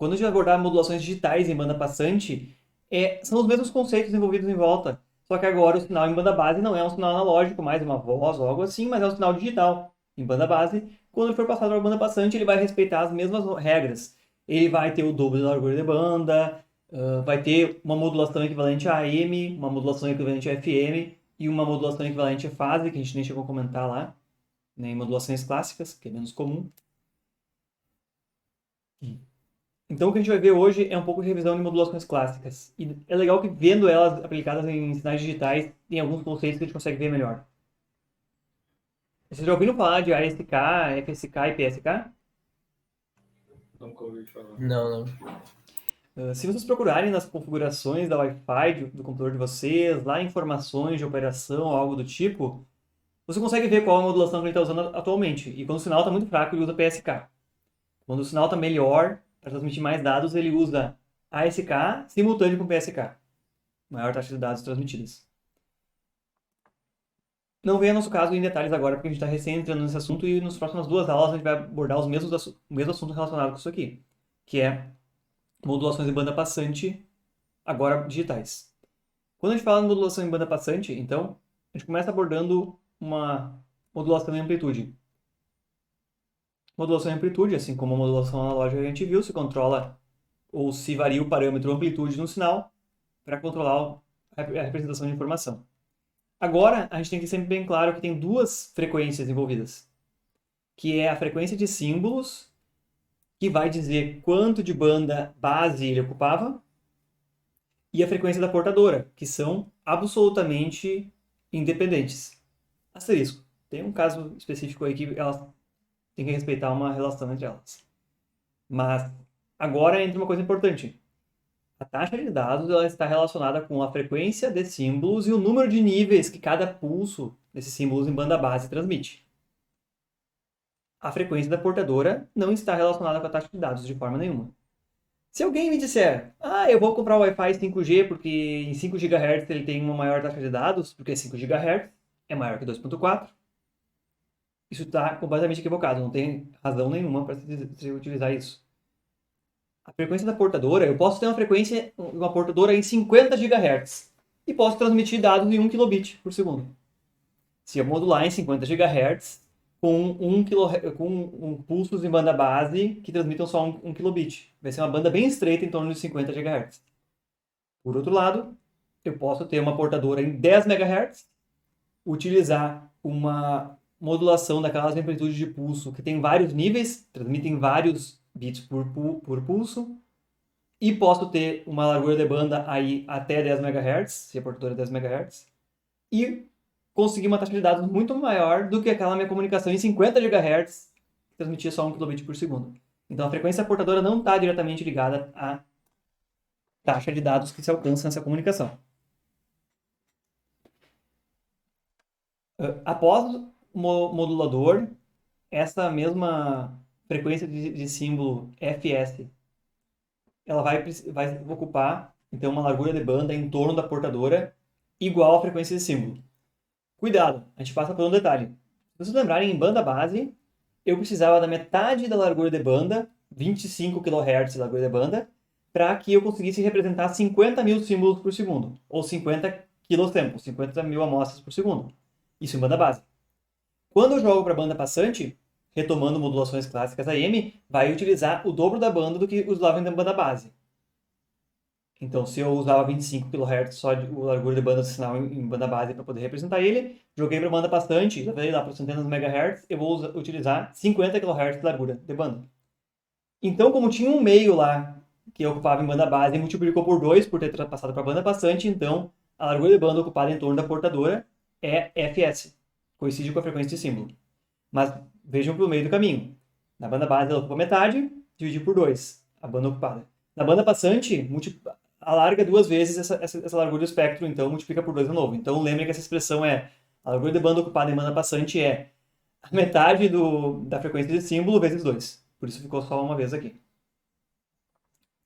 Quando a gente vai abordar modulações digitais em banda passante, são os mesmos conceitos envolvidos em volta. Só que agora o sinal em banda base não é um sinal analógico, mais uma voz ou algo assim, mas é um sinal digital em banda base. Quando ele for passado para a banda passante, ele vai respeitar as mesmas regras. Ele vai ter o dobro da largura de banda, vai ter uma modulação equivalente a AM, uma modulação equivalente a FM e uma modulação equivalente a fase, que a gente nem chegou a comentar lá, né, em modulações clássicas, que é menos comum. Então, o que a gente vai ver hoje é um pouco de revisão de modulações clássicas. E é legal que, vendo elas aplicadas em sinais digitais, tem alguns conceitos que a gente consegue ver melhor. Vocês já ouviram falar de ASK, FSK e PSK? Nunca ouvi falar. Não. Se vocês procurarem nas configurações da Wi-Fi do computador de vocês, lá em informações de operação, algo do tipo, você consegue ver qual é a modulação que ele está usando atualmente. E quando o sinal está muito fraco, ele usa PSK. Quando o sinal está melhor, para transmitir mais dados, ele usa ASK simultâneo com PSK. Maior taxa de dados transmitidas. Não vem ao nosso caso em detalhes agora, porque a gente está recém entrando nesse assunto e nas próximas 2 aulas a gente vai abordar o mesmo assunto relacionado com isso aqui, que é modulações em banda passante, agora digitais. Quando a gente fala em modulação em banda passante, então, a gente começa abordando uma modulação em amplitude. Modulação em amplitude, assim como a modulação analógica que a gente viu, se controla ou se varia o parâmetro amplitude no sinal para controlar a representação de informação. Agora, a gente tem que ter sempre bem claro que tem duas frequências envolvidas, que é a frequência de símbolos, que vai dizer quanto de banda base ele ocupava, e a frequência da portadora, que são absolutamente independentes. Asterisco. Tem um caso específico aí que elas têm que respeitar uma relação entre elas. Mas agora entra uma coisa importante. A taxa de dados ela está relacionada com a frequência de símbolos e o número de níveis que cada pulso desses símbolos em banda base transmite. A frequência da portadora não está relacionada com a taxa de dados de forma nenhuma. Se alguém me disser, eu vou comprar o Wi-Fi 5G porque em 5 GHz ele tem uma maior taxa de dados, porque 5 GHz é maior que 2.4, isso está completamente equivocado, não tem razão nenhuma para se utilizar isso. A frequência da portadora, eu posso ter uma portadora em 50 GHz e posso transmitir dados em 1 kilobit por segundo. Se eu modular em 50 GHz com pulsos em banda base que transmitam só 1 kilobit. Vai ser uma banda bem estreita em torno de 50 GHz. Por outro lado, eu posso ter uma portadora em 10 MHz, utilizar uma modulação daquelas amplitudes de pulso que tem vários níveis, transmitem vários bits por pulso, e posso ter uma largura de banda aí até 10 MHz, se a portadora é 10 MHz, e conseguir uma taxa de dados muito maior do que aquela minha comunicação em 50 GHz, que transmitia só 1 kilobit por segundo. Então a frequência portadora não está diretamente ligada à taxa de dados que se alcança nessa comunicação. Após o modulador, essa mesma frequência de símbolo fs, ela vai ocupar então uma largura de banda em torno da portadora igual à frequência de símbolo. Cuidado, a gente passa por um detalhe. Se vocês lembrarem, em banda base, eu precisava da metade da largura de banda, 25 kHz de largura de banda, para que eu conseguisse representar 50 mil símbolos por segundo, ou 50 kilosamples, 50 mil amostras por segundo. Isso em banda base. Quando eu jogo para banda passante, retomando modulações clássicas AM, vai utilizar o dobro da banda do que usava em banda base. Então, se eu usava 25 kHz só de largura de banda do sinal em banda base para poder representar ele, joguei para banda passante, levei lá para centenas de megahertz, eu vou utilizar 50 kHz de largura de banda. Então, como tinha um meio lá que ocupava em banda base e multiplicou por 2 por ter passado para banda passante, então a largura de banda ocupada em torno da portadora é fs, coincide com a frequência de símbolo. Mas vejam pelo meio do caminho. Na banda base ela ocupa metade, dividir por 2 a banda ocupada. Na banda passante, alarga 2 vezes essa largura do espectro, então multiplica por 2 de novo. Então lembre que essa expressão a largura de banda ocupada em banda passante é a metade da frequência de símbolo vezes 2. Por isso ficou só uma vez aqui.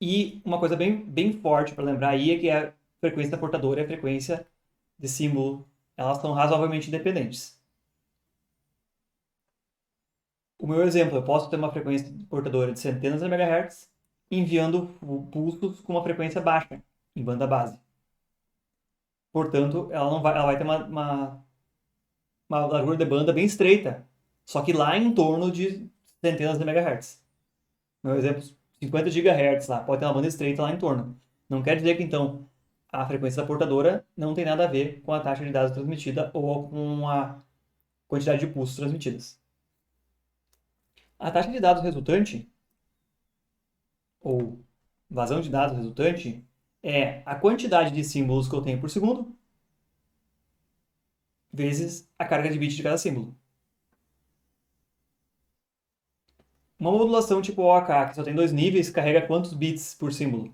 E uma coisa bem forte para lembrar aí é que a frequência da portadora e a frequência de símbolo, elas são razoavelmente independentes. O meu exemplo, eu posso ter uma frequência portadora de centenas de megahertz enviando pulsos com uma frequência baixa, em banda base. Portanto, ela vai ter uma largura de banda bem estreita, só que lá em torno de centenas de megahertz. Meu exemplo, 50 GHz lá, pode ter uma banda estreita lá em torno. Não quer dizer que, então, a frequência da portadora não tem nada a ver com a taxa de dados transmitida ou com a quantidade de pulsos transmitidas. A taxa de dados resultante, ou vazão de dados resultante, é a quantidade de símbolos que eu tenho por segundo vezes a carga de bit de cada símbolo. Uma modulação tipo OAK, que só tem 2 níveis, carrega quantos bits por símbolo?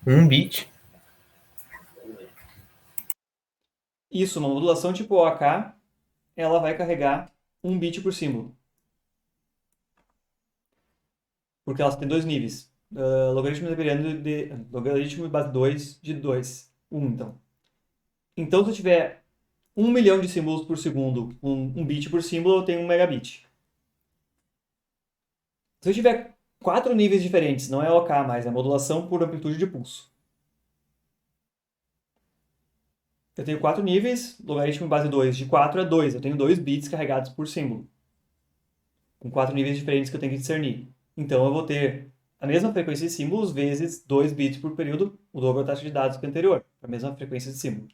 Um bit. Isso, uma modulação tipo OAK, ela vai carregar 1 bit por símbolo. Porque ela tem 2 níveis. Logaritmo liberiano de logaritmo base 2 de 2. 1, então. Então, se eu tiver 1 milhão de símbolos por segundo, 1 bit por símbolo, eu tenho 1 megabit. Se eu tiver 4 níveis diferentes, não é OK mais, é modulação por amplitude de pulso. Eu tenho 4 níveis, logaritmo base 2 de 4 é 2. Eu tenho 2 bits carregados por símbolo. Com 4 níveis diferentes que eu tenho que discernir. Então eu vou ter a mesma frequência de símbolos vezes 2 bits por período, o dobro da taxa de dados que a anterior, a mesma frequência de símbolo.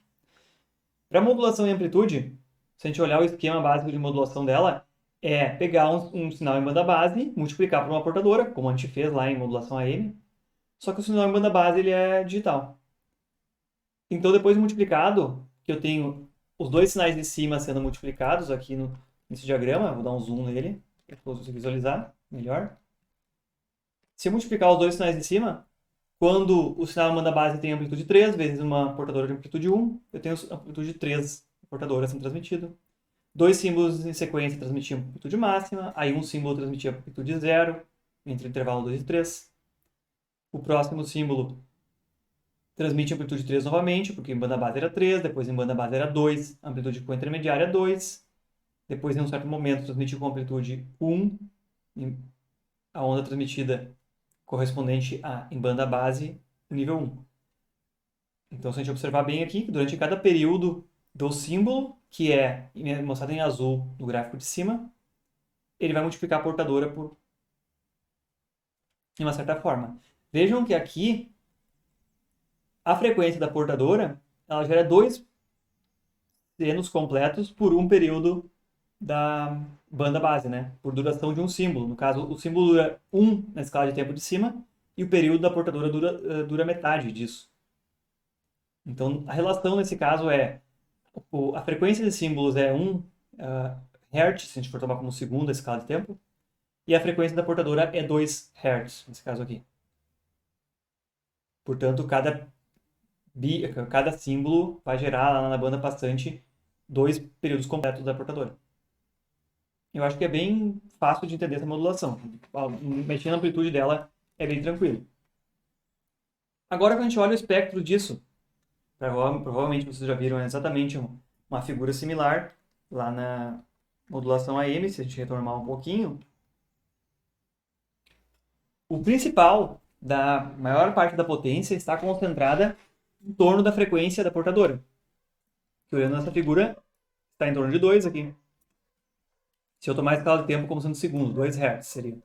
Para modulação em amplitude, se a gente olhar o esquema básico de modulação dela, é pegar um sinal em banda base, multiplicar por uma portadora, como a gente fez lá em modulação AM, só que o sinal em banda base ele é digital. Então, depois de multiplicado, que eu tenho os dois sinais de cima sendo multiplicados aqui nesse diagrama, vou dar um zoom nele, para você visualizar melhor. Se eu multiplicar os dois sinais de cima, quando o sinal em banda base tem amplitude 3 vezes uma portadora de amplitude 1, eu tenho amplitude 3 portadoras sendo transmitido. Dois símbolos em sequência transmitiam amplitude máxima, aí um símbolo transmitia amplitude 0, entre o intervalo 2 e 3. O próximo símbolo transmite amplitude 3 novamente, porque em banda base era 3, depois em banda base era 2, amplitude com intermediária 2, depois em um certo momento transmite com amplitude 1, a onda transmitida correspondente a, em banda base, nível 1. Então, se a gente observar bem aqui, durante cada período do símbolo, que é mostrado em azul no gráfico de cima, ele vai multiplicar a portadora por de uma certa forma. Vejam que aqui a frequência da portadora ela gera 2 senos completos por um período da banda base, né? Por duração de um símbolo. No caso, o símbolo dura 1 na escala de tempo de cima e o período da portadora dura metade disso. Então, a relação nesse caso é a frequência de símbolos é 1 Hz, se a gente for tomar como segunda escala de tempo, e a frequência da portadora é 2 Hz, nesse caso aqui. Portanto, cada símbolo vai gerar lá na banda passante 2 períodos completos da portadora. Eu acho que é bem fácil de entender essa modulação. Mexendo na amplitude dela é bem tranquilo. Agora, quando a gente olha o espectro disso, provavelmente vocês já viram exatamente uma figura similar lá na modulação AM, se a gente retornar um pouquinho. O principal da maior parte da potência está concentrada em torno da frequência da portadora. Que olhando essa figura, está em torno de 2 aqui. Se eu tomar a escala de tempo como sendo segundo, 2 Hz seria.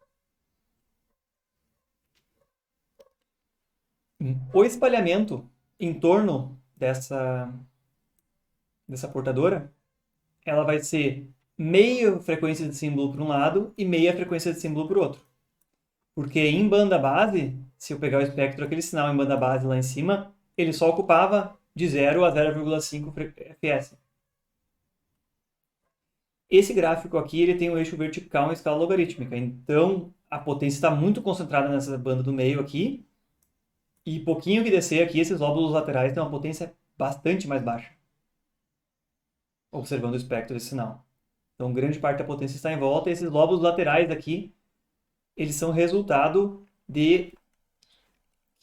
O espalhamento em torno dessa portadora, ela vai ser meia frequência de símbolo para um lado e meia frequência de símbolo para o outro. Porque em banda base, se eu pegar o espectro, aquele sinal em banda base lá em cima, ele só ocupava de 0 a 0,5 fps. Esse gráfico aqui ele tem o eixo vertical em escala logarítmica, então a potência está muito concentrada nessa banda do meio aqui, e pouquinho que descer aqui, esses lóbulos laterais têm uma potência bastante mais baixa, observando o espectro desse sinal. Então grande parte da potência está em volta, e esses lóbulos laterais aqui, eles são resultado de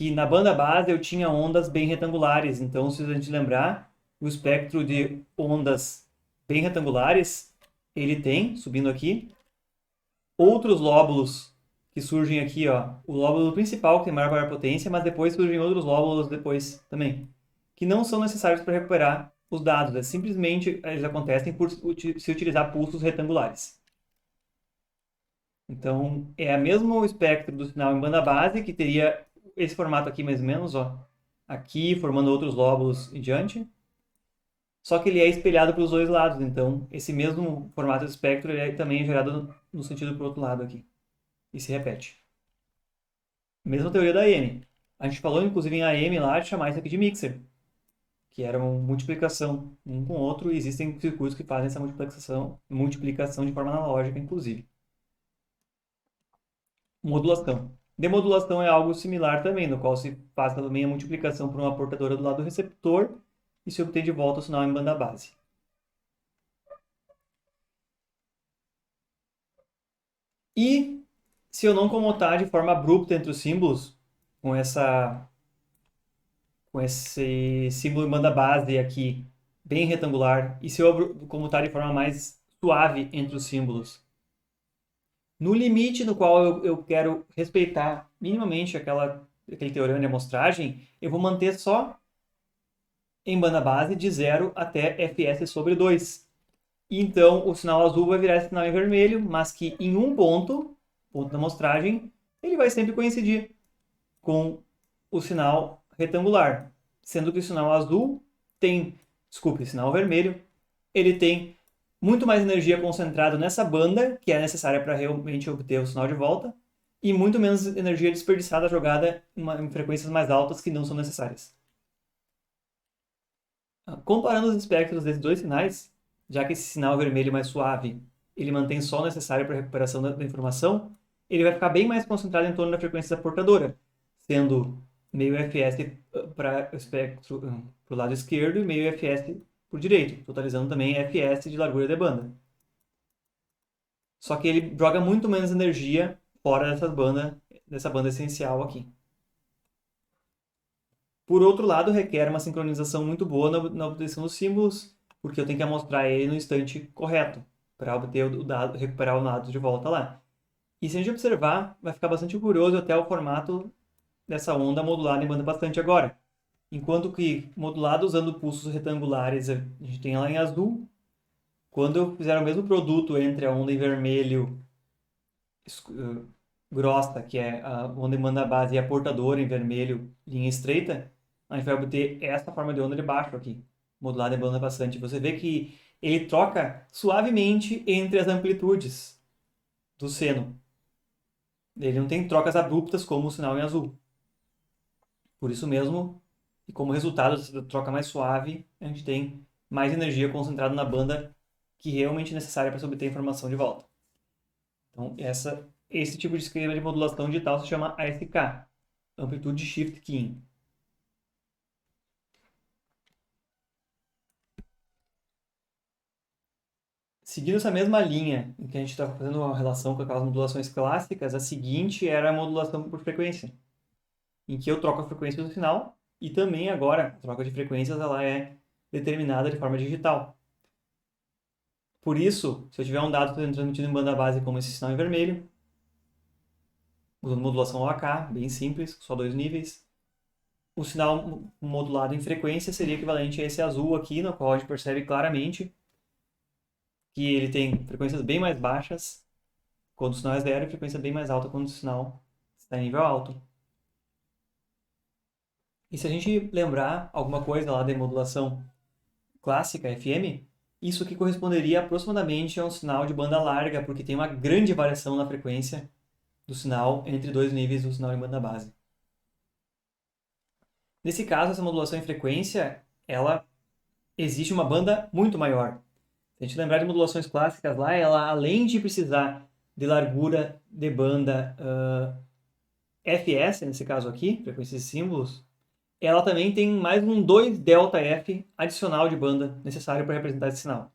que na banda base eu tinha ondas bem retangulares. Então, se a gente lembrar, o espectro de ondas bem retangulares, ele tem, subindo aqui, outros lóbulos que surgem aqui, ó. O lóbulo principal, que tem maior potência, mas depois surgem outros lóbulos depois também, que não são necessários para recuperar os dados. É simplesmente eles acontecem por se utilizar pulsos retangulares. Então, é o mesmo espectro do sinal em banda base, que teria esse formato aqui mais ou menos, ó. Aqui, formando outros lóbulos em diante. Só que ele é espelhado para os dois lados, então esse mesmo formato de espectro ele também é gerado no sentido para o outro lado aqui. E se repete. Mesma teoria da AM. A gente falou, inclusive, em AM lá, de chamar isso aqui de mixer, que era uma multiplicação um com o outro, e existem circuitos que fazem essa multiplicação de forma analógica, inclusive. Modulação. Demodulação é algo similar também, no qual se faz também a multiplicação por uma portadora do lado do receptor e se obtém de volta o sinal em banda base. E se eu não comutar de forma abrupta entre os símbolos, com esse símbolo em banda base aqui, bem retangular, e se eu comutar de forma mais suave entre os símbolos, no limite no qual eu quero respeitar minimamente aquele teorema de amostragem, eu vou manter só em banda base de 0 até fs sobre 2. E então o sinal azul vai virar esse sinal em vermelho, mas que em um ponto da amostragem, ele vai sempre coincidir com o sinal retangular, sendo que o sinal azul tem, desculpe, o sinal vermelho, ele tem muito mais energia concentrada nessa banda, que é necessária para realmente obter o sinal de volta, e muito menos energia desperdiçada jogada em frequências mais altas que não são necessárias. Comparando os espectros desses dois sinais, já que esse sinal vermelho mais suave ele mantém só o necessário para a recuperação da informação, ele vai ficar bem mais concentrado em torno da frequência da portadora, sendo meio fs para o espectro para o lado esquerdo e meio fs para o direito, totalizando também fs de largura de banda. Só que ele joga muito menos energia fora dessa banda essencial aqui. Por outro lado, requer uma sincronização muito boa na obtenção dos símbolos, porque eu tenho que mostrar ele no instante correto, para obter o dado, recuperar o dado de volta lá. E se a gente observar, vai ficar bastante curioso até o formato dessa onda modulada em banda bastante agora. Enquanto que modulado usando pulsos retangulares, a gente tem ela em azul. Quando eu fizer o mesmo produto entre a onda em vermelho grossa, que é a onda em banda base, e a portadora em vermelho, linha estreita, a gente vai obter essa forma de onda de baixo aqui, modulada em banda bastante. Você vê que ele troca suavemente entre as amplitudes do seno. Ele não tem trocas abruptas como o sinal em azul. Por isso mesmo, e como resultado dessa troca mais suave, a gente tem mais energia concentrada na banda que realmente é necessária para se obter a informação de volta. Então, esse tipo de esquema de modulação digital se chama ASK, Amplitude Shift Keying. Seguindo essa mesma linha em que a gente está fazendo uma relação com aquelas modulações clássicas, a seguinte era a modulação por frequência, em que eu troco a frequência do sinal e também agora a troca de frequências ela é determinada de forma digital. Por isso, se eu tiver um dado transmitido em banda base como esse sinal em vermelho, usando modulação OAK, bem simples, só 2 níveis, o sinal modulado em frequência seria equivalente a esse azul aqui, no qual a gente percebe claramente que ele tem frequências bem mais baixas quando o sinal é zero e frequência bem mais alta quando o sinal está em nível alto. E se a gente lembrar alguma coisa lá da modulação clássica, FM, isso aqui corresponderia aproximadamente a um sinal de banda larga, porque tem uma grande variação na frequência do sinal entre dois níveis do sinal em banda base. Nesse caso, essa modulação em frequência, ela existe uma banda muito maior. Se a gente lembrar de modulações clássicas lá, ela além de precisar de largura de banda fs, nesse caso aqui, frequências e símbolos, ela também tem mais um 2ΔF adicional de banda necessário para representar esse sinal.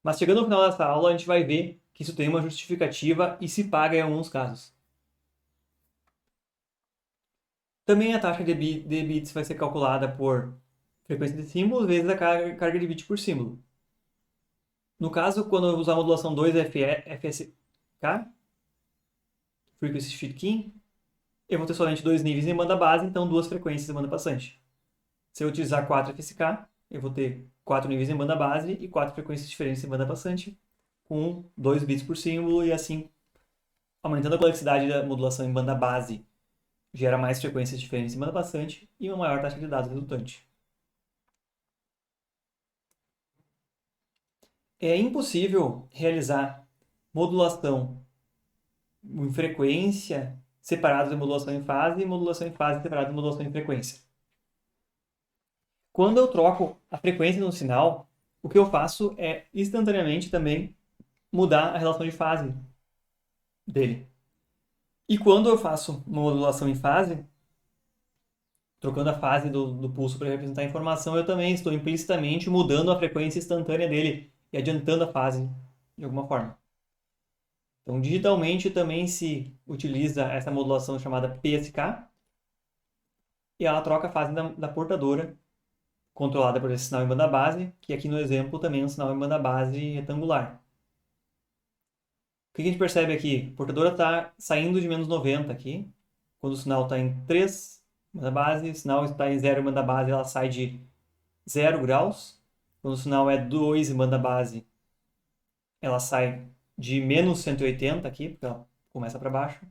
Mas chegando ao final dessa aula, a gente vai ver que isso tem uma justificativa e se paga em alguns casos. Também a taxa de bits vai ser calculada por frequência de símbolos vezes a carga de bit por símbolo. No caso, quando eu usar a modulação 2FSK, Frequency Shift Keying, eu vou ter somente dois níveis em banda base, então duas frequências em banda passante. Se eu utilizar 4FSK, eu vou ter 4 níveis em banda base e 4 frequências diferentes em banda passante, com 2 bits por símbolo, e assim, aumentando a complexidade da modulação em banda base, gera mais frequências diferentes em banda passante e uma maior taxa de dados resultante. É impossível realizar modulação em frequência separada de modulação em fase e modulação em fase separada de modulação em frequência. Quando eu troco a frequência no sinal, o que eu faço é instantaneamente também mudar a relação de fase dele. E quando eu faço uma modulação em fase, trocando a fase do pulso para representar a informação, eu também estou implicitamente mudando a frequência instantânea dele e adiantando a fase de alguma forma. Então, digitalmente também se utiliza essa modulação chamada PSK e ela troca a fase da portadora, controlada por esse sinal em banda base, que aqui no exemplo também é um sinal em banda base retangular. O que a gente percebe aqui? A portadora está saindo de menos 90 aqui, quando o sinal está em 3 banda base, o sinal está em 0 em banda base, ela sai de 0 graus. Quando o sinal é 2 em banda base, ela sai de menos 180 aqui, porque ela começa para baixo.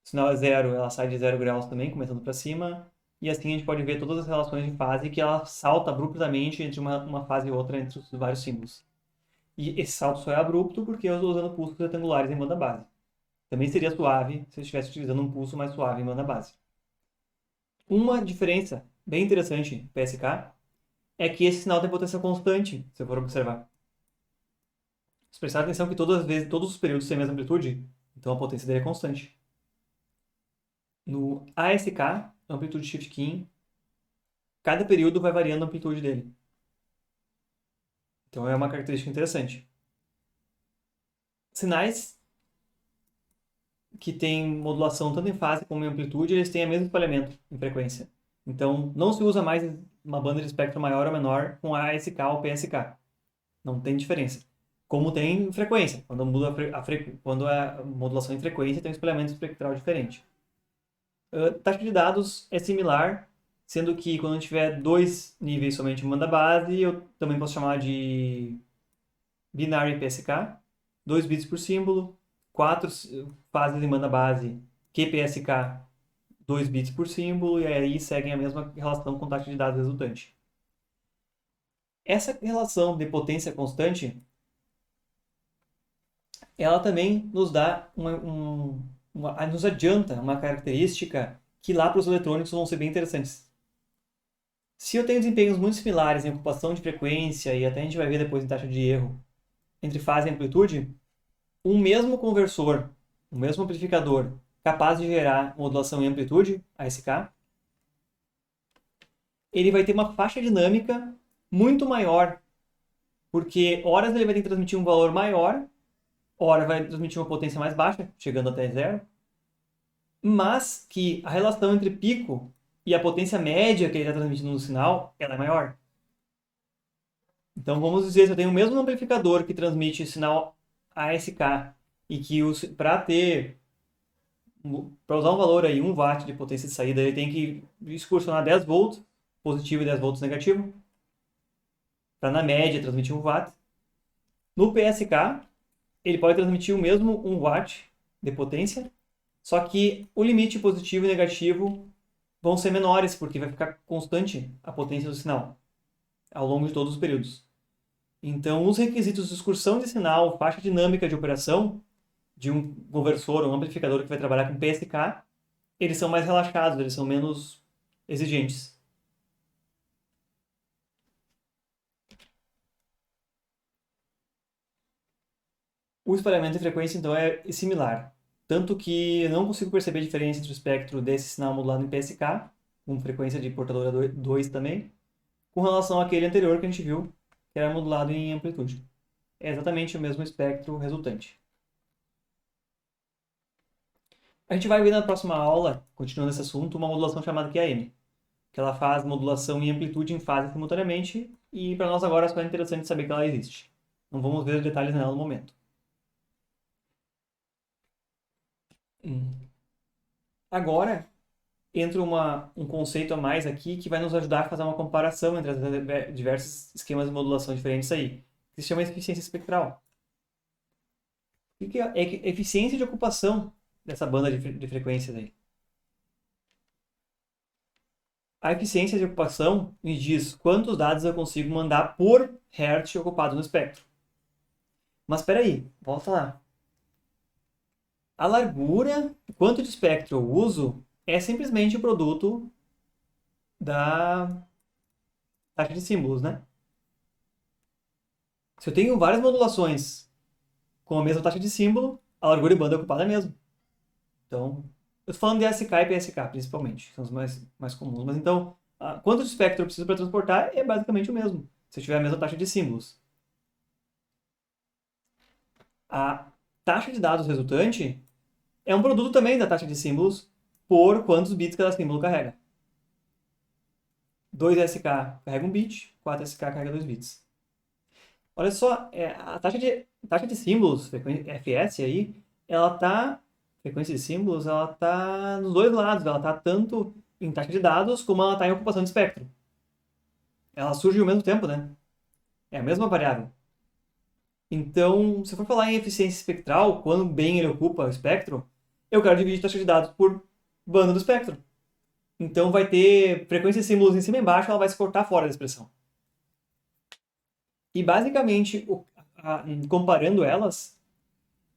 O sinal é 0, ela sai de 0 graus também, começando para cima. E assim a gente pode ver todas as relações de fase que ela salta abruptamente entre uma fase e outra entre os vários símbolos. E esse salto só é abrupto porque eu estou usando pulsos retangulares em banda base. Também seria suave se eu estivesse utilizando um pulso mais suave em banda base. Uma diferença bem interessante PSK é que esse sinal tem potência constante, se eu for observar. Se prestar atenção que todos os períodos têm a mesma amplitude, então a potência dele é constante. No ASK, Amplitude Shift Keying, cada período vai variando a amplitude dele. Então é uma característica interessante. Sinais que têm modulação tanto em fase como em amplitude, eles têm o mesmo espalhamento em frequência. Então não se usa mais uma banda de espectro maior ou menor com ASK ou PSK. Não tem diferença. Como tem em frequência. Quando a modulação em frequência tem um espalhamento espectral diferente. Taxa de dados é similar, sendo que quando eu tiver dois níveis somente em banda base, eu também posso chamar de Binary PSK, 2 bits por símbolo, 4 fases em banda base QPSK, 2 bits por símbolo, e aí seguem a mesma relação com taxa de dados resultante. Essa relação de potência constante, ela também nos dá nos adianta uma característica que lá para os eletrônicos vão ser bem interessantes. Se eu tenho desempenhos muito similares em ocupação de frequência, e até a gente vai ver depois em taxa de erro, entre fase e amplitude, um mesmo conversor, um mesmo amplificador, capaz de gerar modulação em amplitude, ASK, ele vai ter uma faixa dinâmica muito maior, porque horas ele vai ter que transmitir um valor maior, hora vai transmitir uma potência mais baixa, chegando até zero, mas que a relação entre pico e a potência média que ele está transmitindo no sinal, ela é maior. Então vamos dizer, se eu tenho o mesmo amplificador que transmite sinal ASK e que para usar um valor aí, 1 watt de potência de saída, ele tem que excursionar 10 volts positivo e 10 volts negativo, para na média transmitir 1 watt. No PSK, ele pode transmitir o mesmo 1 watt de potência, só que o limite positivo e negativo vão ser menores, porque vai ficar constante a potência do sinal ao longo de todos os períodos. Então, os requisitos de excursão de sinal, faixa dinâmica de operação de um conversor ou um amplificador que vai trabalhar com PSK, eles são mais relaxados, eles são menos exigentes. O espalhamento de frequência, então, é similar. Tanto que eu não consigo perceber a diferença entre o espectro desse sinal modulado em PSK, com frequência de portadora 2 também, com relação àquele anterior que a gente viu, que era modulado em amplitude. É exatamente o mesmo espectro resultante. A gente vai ver na próxima aula, continuando esse assunto, uma modulação chamada QAM, que ela faz modulação em amplitude e em fase simultaneamente, e para nós agora é só interessante saber que ela existe. Não vamos ver os detalhes nela no momento. Agora, entra um conceito a mais aqui que vai nos ajudar a fazer uma comparação entre os diversos esquemas de modulação diferentes aí, que se chama eficiência espectral. O que é a eficiência de ocupação dessa banda de frequências aí? A eficiência de ocupação me diz quantos dados eu consigo mandar por hertz ocupado no espectro. Mas espera aí, volta lá. A largura, quanto de espectro eu uso, é simplesmente o produto da taxa de símbolos, né? Se eu tenho várias modulações com a mesma taxa de símbolo, a largura de banda é ocupada é a mesma. Então, eu estou falando de SK e PSK, principalmente, que são os mais comuns. Mas então, quanto de espectro eu preciso para transportar é basicamente o mesmo, se eu tiver a mesma taxa de símbolos. A taxa de dados resultante é um produto também da taxa de símbolos por quantos bits cada símbolo carrega. 2SK carrega 1 bit, 4SK carrega 2 bits. Olha só, a taxa de símbolos, FS aí, ela tá, frequência de símbolos, ela tá nos dois lados, ela tá tanto em taxa de dados como ela tá em ocupação de espectro. Ela surge ao mesmo tempo, né? É a mesma variável. Então, se eu for falar em eficiência espectral, quando bem ele ocupa o espectro, eu quero dividir a taxa de dados por banda do espectro. Então vai ter frequência de símbolos em cima e embaixo, ela vai se cortar fora da expressão. E basicamente, comparando elas,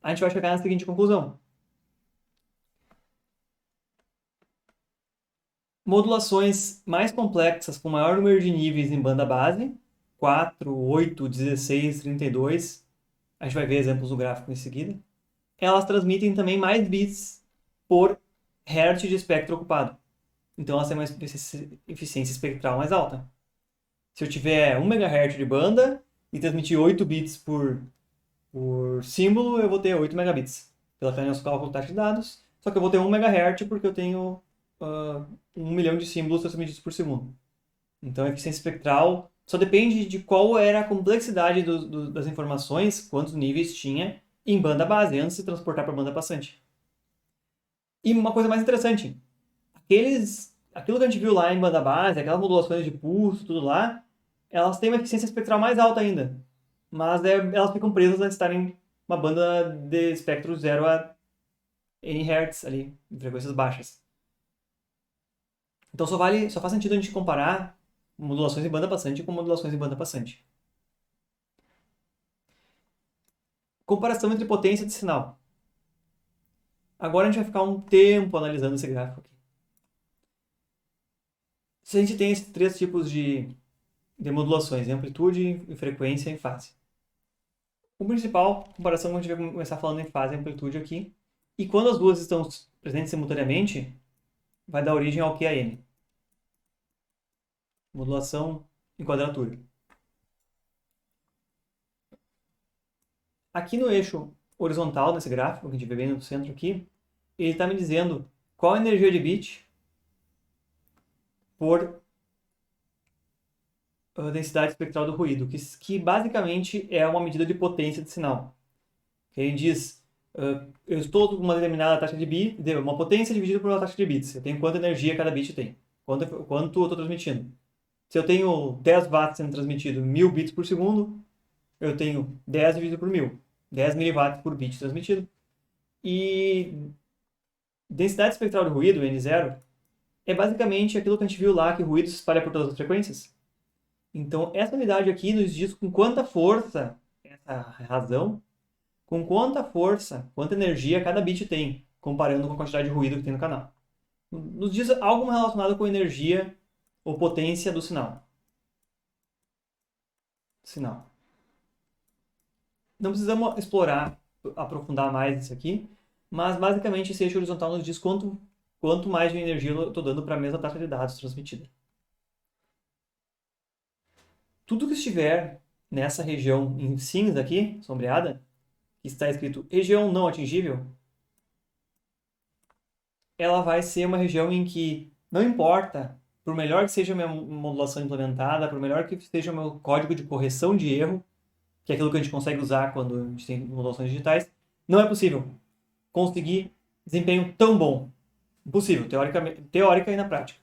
a gente vai chegar na seguinte conclusão. Modulações mais complexas com maior número de níveis em banda base, 4, 8, 16, 32, a gente vai ver exemplos no gráfico em seguida, elas transmitem também mais bits por hertz de espectro ocupado. Então elas têm uma eficiência espectral mais alta. Se eu tiver 1 MHz de banda e transmitir 8 bits por símbolo, eu vou ter 8 megabits. Pela nosso cálculo de taxa de dados, só que eu vou ter 1 MHz porque eu tenho 1 milhão de símbolos transmitidos por segundo. Então a eficiência espectral só depende de qual era a complexidade das informações, quantos níveis tinha em banda base, antes de transportar para banda passante. E uma coisa mais interessante, aquilo que a gente viu lá em banda base, aquelas modulações de pulso, tudo lá, elas têm uma eficiência espectral mais alta ainda. Mas elas ficam presas a estarem uma banda de espectro 0 a N Hz ali, em frequências baixas. Então só faz sentido a gente comparar modulações em banda passante com modulações em banda passante. Comparação entre potência de sinal. Agora a gente vai ficar um tempo analisando esse gráfico aqui. Se a gente tem esses três tipos de modulações, amplitude, frequência e fase. O principal, comparação que a gente vai começar falando em fase e amplitude aqui. E quando as duas estão presentes simultaneamente, vai dar origem ao QAM. Modulação em quadratura. Aqui no eixo horizontal desse gráfico, que a gente vê bem no centro aqui, ele está me dizendo qual a energia de bit por densidade espectral do ruído, que basicamente é uma medida de potência de sinal. Ele diz, eu estou com uma determinada taxa de bit, uma potência dividida por uma taxa de bits. Eu tenho quanta energia cada bit tem, quanto eu estou transmitindo. Se eu tenho 10 watts sendo transmitido 1000 bits por segundo, eu tenho 10 dividido por 1000. 10 miliwatts por bit transmitido. E densidade espectral de ruído, N0, é basicamente aquilo que a gente viu lá, que o ruído se espalha por todas as frequências. Então, essa unidade aqui nos diz com quanta força, essa razão, com quanta força, quanta energia cada bit tem, comparando com a quantidade de ruído que tem no canal. Nos diz algo relacionado com energia ou potência do sinal. Não precisamos explorar, aprofundar mais isso aqui, mas basicamente esse eixo horizontal nos diz quanto mais de energia eu estou dando para a mesma taxa de dados transmitida. Tudo que estiver nessa região em cinza aqui, sombreada, que está escrito região não atingível, ela vai ser uma região em que não importa, por melhor que seja a minha modulação implementada, por melhor que seja o meu código de correção de erro, que é aquilo que a gente consegue usar quando a gente tem modulações digitais, não é possível conseguir desempenho tão bom. Impossível, teórica e na prática.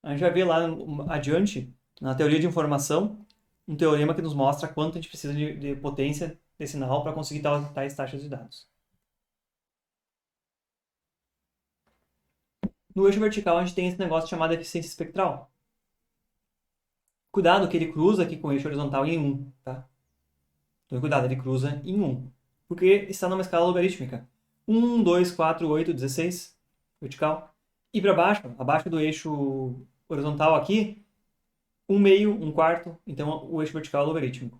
A gente vai ver lá adiante, na teoria de informação, um teorema que nos mostra quanto a gente precisa de potência de sinal para conseguir tais taxas de dados. No eixo vertical, a gente tem esse negócio chamado eficiência espectral. Cuidado que ele cruza aqui com o eixo horizontal em 1, tá? Então, cuidado, ele cruza em 1. Porque está numa escala logarítmica. 1, 2, 4, 8, 16, vertical. E para baixo, abaixo do eixo horizontal aqui, 1 meio, 1 quarto. Então, o eixo vertical é logarítmico.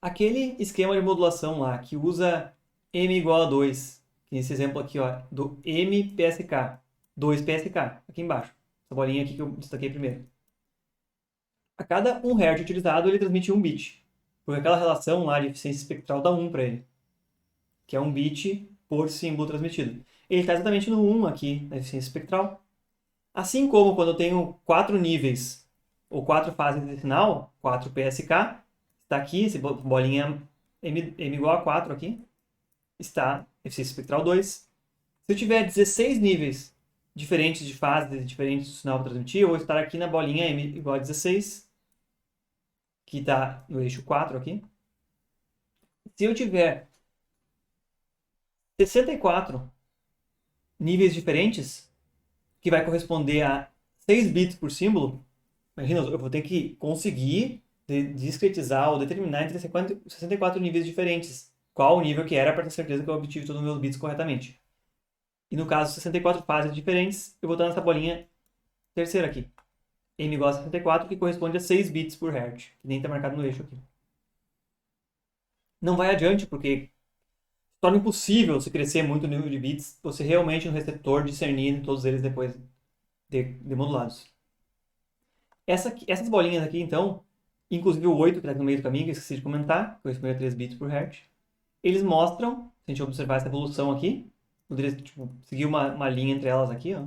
Aquele esquema de modulação lá, que usa m igual a 2, nesse exemplo aqui, ó, do MPSK, 2PSK, aqui embaixo. Essa bolinha aqui que eu destaquei primeiro. A cada 1 Hz utilizado, ele transmite 1 bit. Porque aquela relação lá de eficiência espectral dá 1 para ele. Que é 1 bit por símbolo transmitido. Ele está exatamente no 1 aqui, na eficiência espectral. Assim como quando eu tenho 4 níveis, ou 4 fases de sinal, 4 PSK, está aqui, esse bolinha m igual a 4 aqui, está eficiência espectral 2. Se eu tiver 16 níveis diferentes de fases, diferentes do sinal para transmitir, eu vou estar aqui na bolinha m igual a 16, que está no eixo 4 aqui. Se eu tiver 64 níveis diferentes, que vai corresponder a 6 bits por símbolo, imagina, eu vou ter que conseguir discretizar ou determinar entre 64 níveis diferentes qual o nível que era para ter certeza que eu obtive todos os meus bits corretamente. E no caso, 64 fases diferentes, eu vou estar nessa bolinha terceira aqui. M igual a 64, que corresponde a 6 bits por hertz, que nem está marcado no eixo aqui. Não vai adiante, porque torna impossível se crescer muito o número de bits, você realmente no receptor discernir todos eles depois de modulados. Essas bolinhas aqui, então, inclusive o 8, que está no meio do caminho, que eu esqueci de comentar, que corresponde a 3 bits por hertz, eles mostram, se a gente observar essa evolução aqui, poderia seguir uma linha entre elas aqui, ó.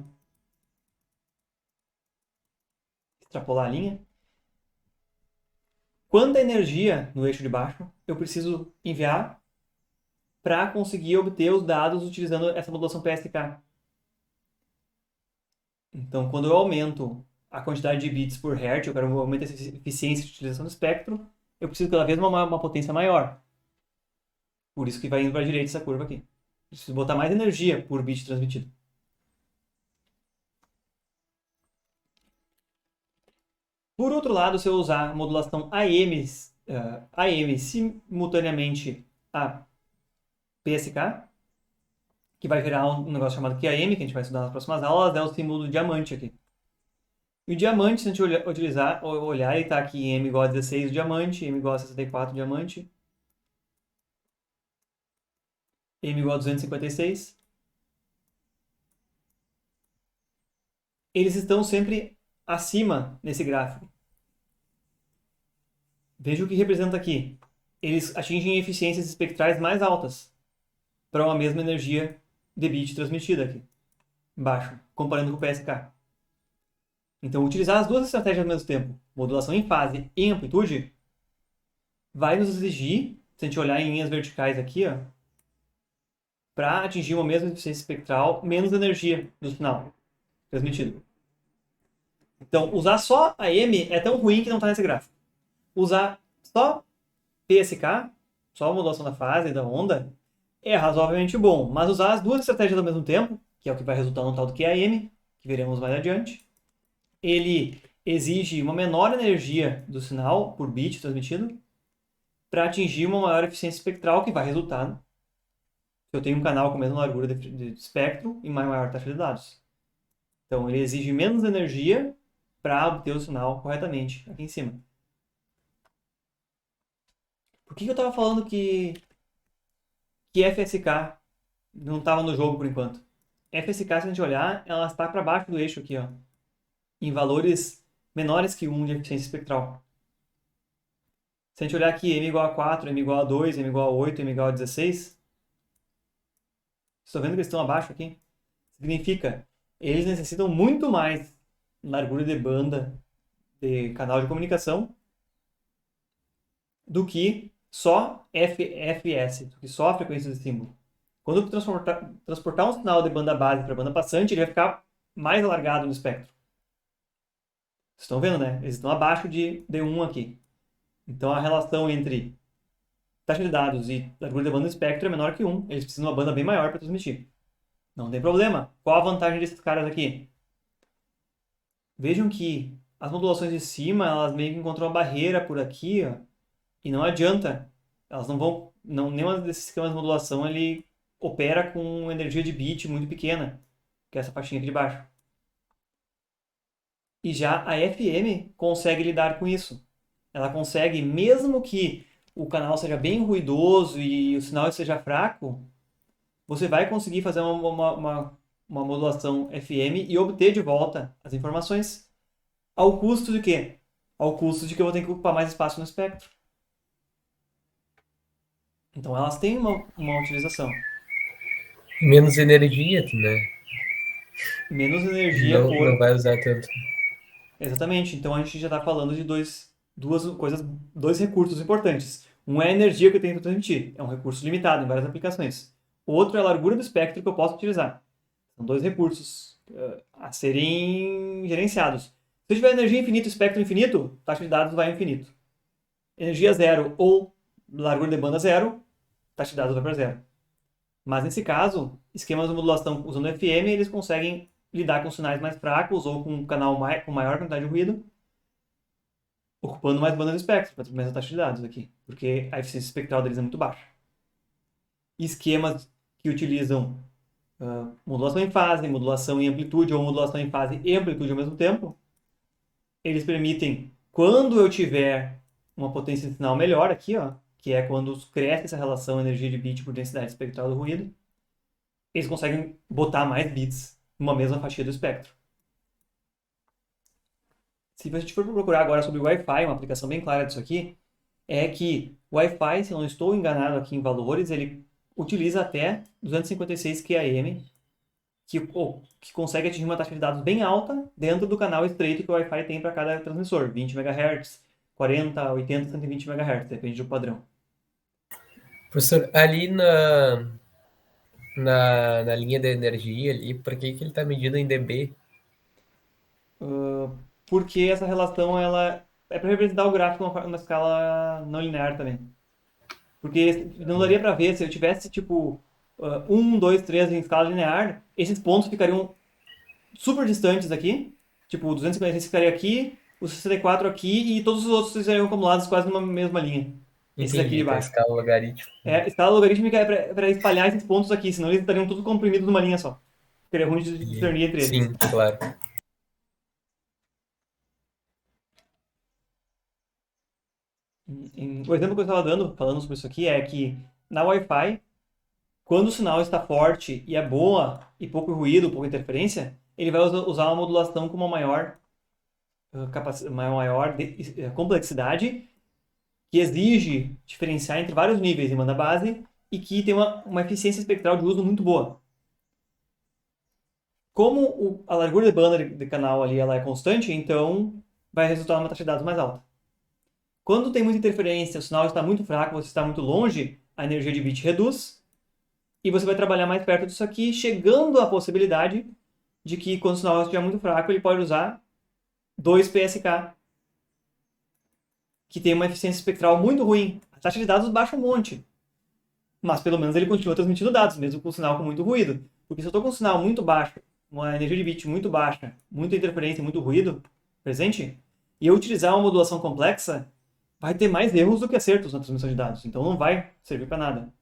Extrapolar a linha. Quanta energia no eixo de baixo eu preciso enviar para conseguir obter os dados utilizando essa modulação PSK. Então, quando eu aumento a quantidade de bits por hertz, eu quero aumentar essa eficiência de utilização do espectro, eu preciso cada vez uma potência maior. Por isso que vai indo para a direita essa curva aqui. Preciso botar mais energia por bit transmitido. Por outro lado, se eu usar a modulação AM simultaneamente a PSK, que vai virar um negócio chamado QAM, que a gente vai estudar nas próximas aulas, é o símbolo do diamante aqui. E o diamante, se a gente olhar, ele está aqui em M igual a 16 o diamante, M igual a 64 o diamante, M igual a 256. Eles estão sempre acima nesse gráfico. Veja o que representa aqui. Eles atingem eficiências espectrais mais altas para uma mesma energia de bit transmitida aqui, embaixo, comparando com o PSK. Então, utilizar as duas estratégias ao mesmo tempo, modulação em fase e em amplitude, vai nos exigir, se a gente olhar em linhas verticais aqui, para atingir uma mesma eficiência espectral, menos energia do sinal transmitido. Então, usar só a M é tão ruim que não está nesse gráfico. Usar só PSK, só a modulação da fase e da onda, é razoavelmente bom. Mas usar as duas estratégias ao mesmo tempo, que é o que vai resultar no tal do QAM, que veremos mais adiante, ele exige uma menor energia do sinal por bit transmitido para atingir uma maior eficiência espectral, que vai resultar se eu tenho um canal com a mesma largura de espectro e uma maior taxa de dados. Então, ele exige menos energia para obter o sinal corretamente aqui em cima. Por que eu estava falando que FSK não estava no jogo por enquanto? FSK, se a gente olhar, ela está para baixo do eixo aqui, ó, em valores menores que 1 de eficiência espectral. Se a gente olhar aqui, M igual a 4, M igual a 2, M igual a 8, M igual a 16, Estão vendo que eles estão abaixo aqui? Significa, eles necessitam muito mais largura de banda de canal de comunicação do que só FS, do que só a frequência de símbolo. Quando eu transportar um sinal de banda base para banda passante, ele vai ficar mais alargado no espectro. Vocês estão vendo, né? Eles estão abaixo de 1 aqui. Então a relação entre taxa de dados e largura de banda do espectro é menor que 1. Eles precisam de uma banda bem maior para transmitir. Não tem problema. Qual a vantagem desses caras aqui? Vejam que as modulações de cima, elas meio que encontram uma barreira por aqui, ó, e não adianta. Elas não vão... nenhuma desses esquemas de modulação, ele opera com energia de bit muito pequena, que é essa faixinha aqui de baixo. E já a FM consegue lidar com isso. Ela consegue, mesmo que o canal seja bem ruidoso e o sinal seja fraco, você vai conseguir fazer uma modulação FM e obter de volta as informações. Ao custo de quê? Ao custo de que eu vou ter que ocupar mais espaço no espectro. Então elas têm uma utilização. Menos energia, né? Menos energia não vai usar tanto. Exatamente. Então a gente já está falando de dois recursos importantes. Um é a energia que eu tenho para transmitir. É um recurso limitado em várias aplicações. O outro é a largura do espectro que eu posso utilizar. São dois recursos a serem gerenciados. Se eu tiver energia infinita e espectro infinito, taxa de dados vai ao infinito. Energia zero ou largura de banda zero, taxa de dados vai para zero. Mas nesse caso, esquemas de modulação usando FM, eles conseguem lidar com sinais mais fracos ou com um canal com maior quantidade de ruído, ocupando mais banda do espectro, para ter mais taxa de dados aqui, porque a eficiência espectral deles é muito baixa. Esquemas que utilizam modulação em fase, modulação em amplitude ou modulação em fase e amplitude ao mesmo tempo, eles permitem, quando eu tiver uma potência de sinal melhor aqui, ó, que é quando cresce essa relação energia de bit por densidade espectral do ruído, eles conseguem botar mais bits numa mesma fatia do espectro. Se a gente for procurar agora sobre o Wi-Fi, uma aplicação bem clara disso aqui, é que o Wi-Fi, se eu não estou enganado aqui em valores, ele utiliza até 256 QAM, que consegue atingir uma taxa de dados bem alta dentro do canal estreito que o Wi-Fi tem para cada transmissor, 20 MHz, 40, 80, 120 MHz, depende do padrão. Professor, ali na linha de energia ali, por que ele está medindo em dB? Porque essa relação ela é para representar o gráfico numa escala não linear também. Porque não daria para ver, se eu tivesse tipo 1, 2, 3 em escala linear, esses pontos ficariam super distantes aqui, tipo 256 ficaria aqui, o 64 aqui e todos os outros estariam acumulados quase numa mesma linha. Esses aqui de baixo. Escala logarítmica. Escala logarítmica é para espalhar esses pontos aqui, senão eles estariam todos comprimidos numa linha só. Ficaria ruim de discernir entre eles. Sim, claro. O exemplo que eu estava dando, falando sobre isso aqui, é que na Wi-Fi, quando o sinal está forte e é boa, e pouco ruído, pouca interferência, ele vai usar uma modulação com uma maior complexidade, que exige diferenciar entre vários níveis em banda base e que tem uma eficiência espectral de uso muito boa. Como a largura de banda de canal ali ela é constante, então vai resultar numa taxa de dados mais alta. Quando tem muita interferência, o sinal está muito fraco, você está muito longe, a energia de bit reduz e você vai trabalhar mais perto disso aqui, chegando à possibilidade de que quando o sinal estiver muito fraco, ele pode usar 2 PSK, que tem uma eficiência espectral muito ruim. A taxa de dados baixa um monte, mas pelo menos ele continua transmitindo dados, mesmo com o sinal com muito ruído. Porque se eu estou com um sinal muito baixo, uma energia de bit muito baixa, muita interferência, muito ruído presente, e eu utilizar uma modulação complexa, vai ter mais erros do que acertos na transmissão de dados. Então não vai servir para nada.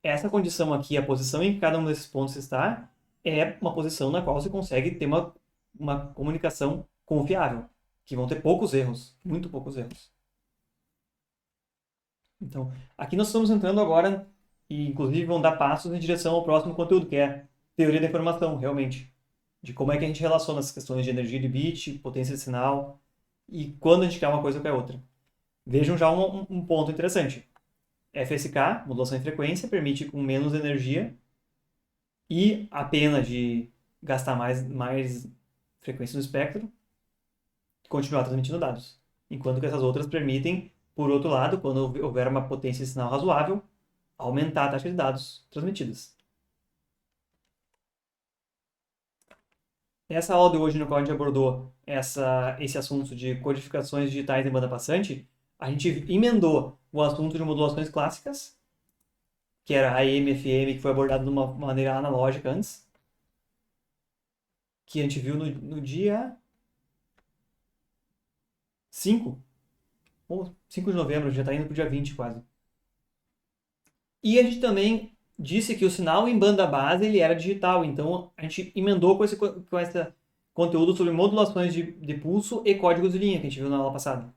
Essa condição aqui, a posição em que cada um desses pontos está, é uma posição na qual você consegue ter uma comunicação confiável, que vão ter poucos erros, muito poucos erros. Então, aqui nós estamos entrando agora, e inclusive vão dar passos em direção ao próximo conteúdo, que é teoria da informação, realmente. De como é que a gente relaciona essas questões de energia de bit, potência de sinal, e quando a gente quer uma coisa com a outra. Vejam já um ponto interessante. FSK, modulação em frequência, permite com menos energia e a pena de gastar mais frequência no espectro, continuar transmitindo dados. Enquanto que essas outras permitem, por outro lado, quando houver uma potência de sinal razoável, aumentar a taxa de dados transmitidos. Essa aula de hoje, no qual a gente abordou esse assunto de codificações digitais em banda passante, a gente emendou o assunto de modulações clássicas, que era a AM, FM, que foi abordado de uma maneira analógica antes, que a gente viu no dia 5, ou 5 de novembro, já está indo para o dia 20 quase. E a gente também disse que o sinal em banda base ele era digital, então a gente emendou com esse conteúdo sobre modulações de pulso e códigos de linha, que a gente viu na aula passada.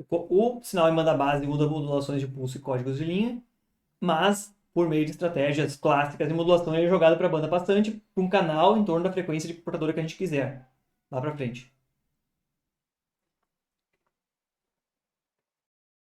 O sinal em banda base muda modulações de pulso e códigos de linha, mas por meio de estratégias clássicas de modulação ele é jogado para a banda passante, para um canal em torno da frequência de portadora que a gente quiser, lá para frente.